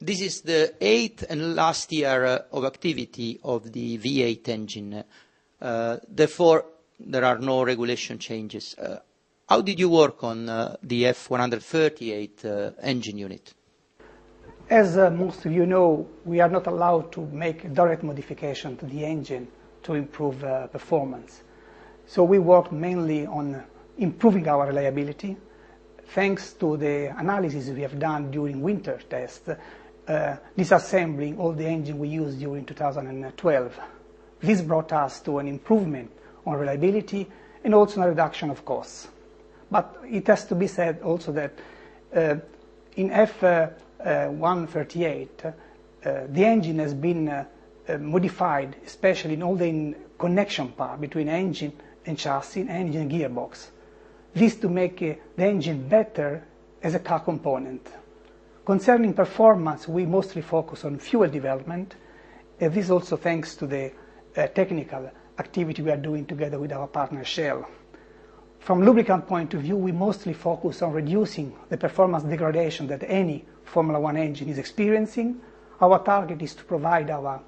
This is the 8th and last year of activity of the V8 engine. Therefore, there are no regulation changes. How did you work on the F138 engine unit? As most of you know, we are not allowed to make direct modification to the engine to improve performance. So we worked mainly on improving our reliability. Thanks to the analysis we have done during winter tests, disassembling all the engine we used during 2012. This brought us to an improvement on reliability and also a reduction of costs. But it has to be said also that in F138, the engine has been modified, especially in all the connection part between engine and chassis, engine and gearbox. This to make the engine better as a car component. Concerning performance, we mostly focus on fuel development. This also thanks to the technical activity we are doing together with our partner Shell. From lubricant point of view, we mostly focus on reducing the performance degradation that any Formula One engine is experiencing. Our target is to provide our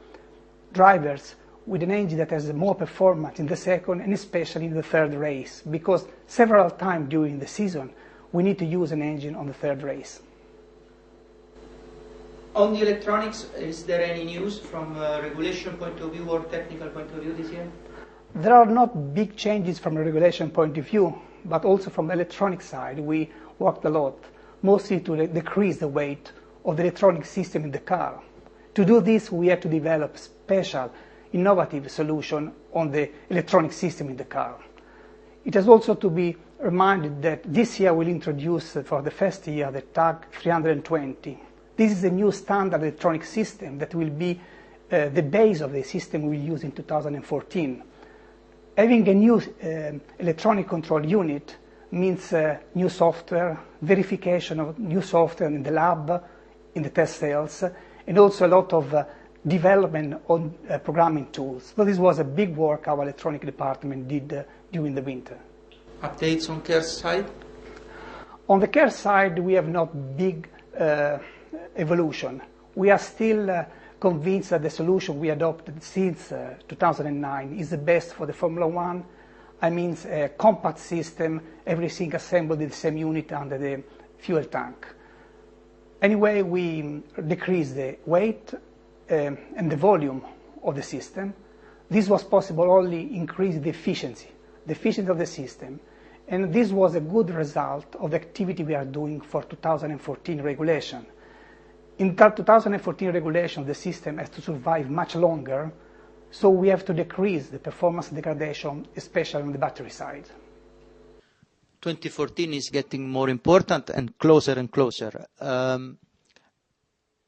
drivers with an engine that has more performance in the second and especially in the third race, because several times during the season we need to use an engine on the third race. On the electronics, is there any news from a regulation point of view or technical point of view this year? There are not big changes from a regulation point of view, but also from the electronic side we worked a lot, mostly to decrease the weight of the electronic system in the car. To do this, we had to develop special innovative solution on the electronic system in the car. It has also to be reminded that this year we'll introduce for the first year the TAG 320. This is a new standard electronic system that will be the base of the system we'll use in 2014. Having a new electronic control unit means new software, verification of new software in the lab, in the test cells, and also a lot of development on programming tools. So this was a big work our electronic department did during the winter. Updates on care side? On the care side, we have not big evolution. We are still convinced that the solution we adopted since 2009 is the best for the Formula One. I mean, a compact system, everything assembled in the same unit under the fuel tank. Anyway, we decreased the weight and the volume of the system. This was possible only increase the efficiency of the system. And this was a good result of the activity we are doing for 2014 regulation. In that 2014 regulation, the system has to survive much longer, so we have to decrease the performance degradation, especially on the battery side. 2014 is getting more important and closer.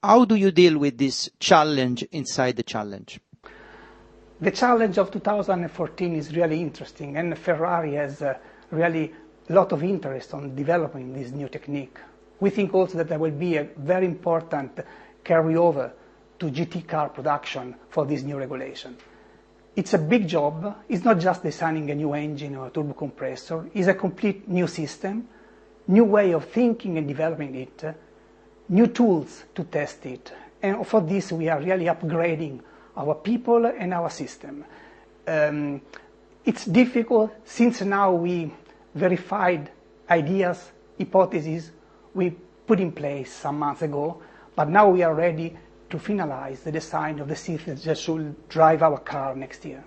How do you deal with this challenge inside the challenge? The challenge of 2014 is really interesting, and Ferrari has really a lot of interest on developing this new technique. We think also that there will be a very important carryover to GT car production for this new regulation. It's a big job. It's not just designing a new engine or a turbo compressor. It's a complete new system, new way of thinking and developing it, new tools to test it. And for this, we are really upgrading our people and our system. It's difficult since now we verified ideas, hypotheses we put in place some months ago, but now we are ready to finalize the design of the system that should drive our car next year.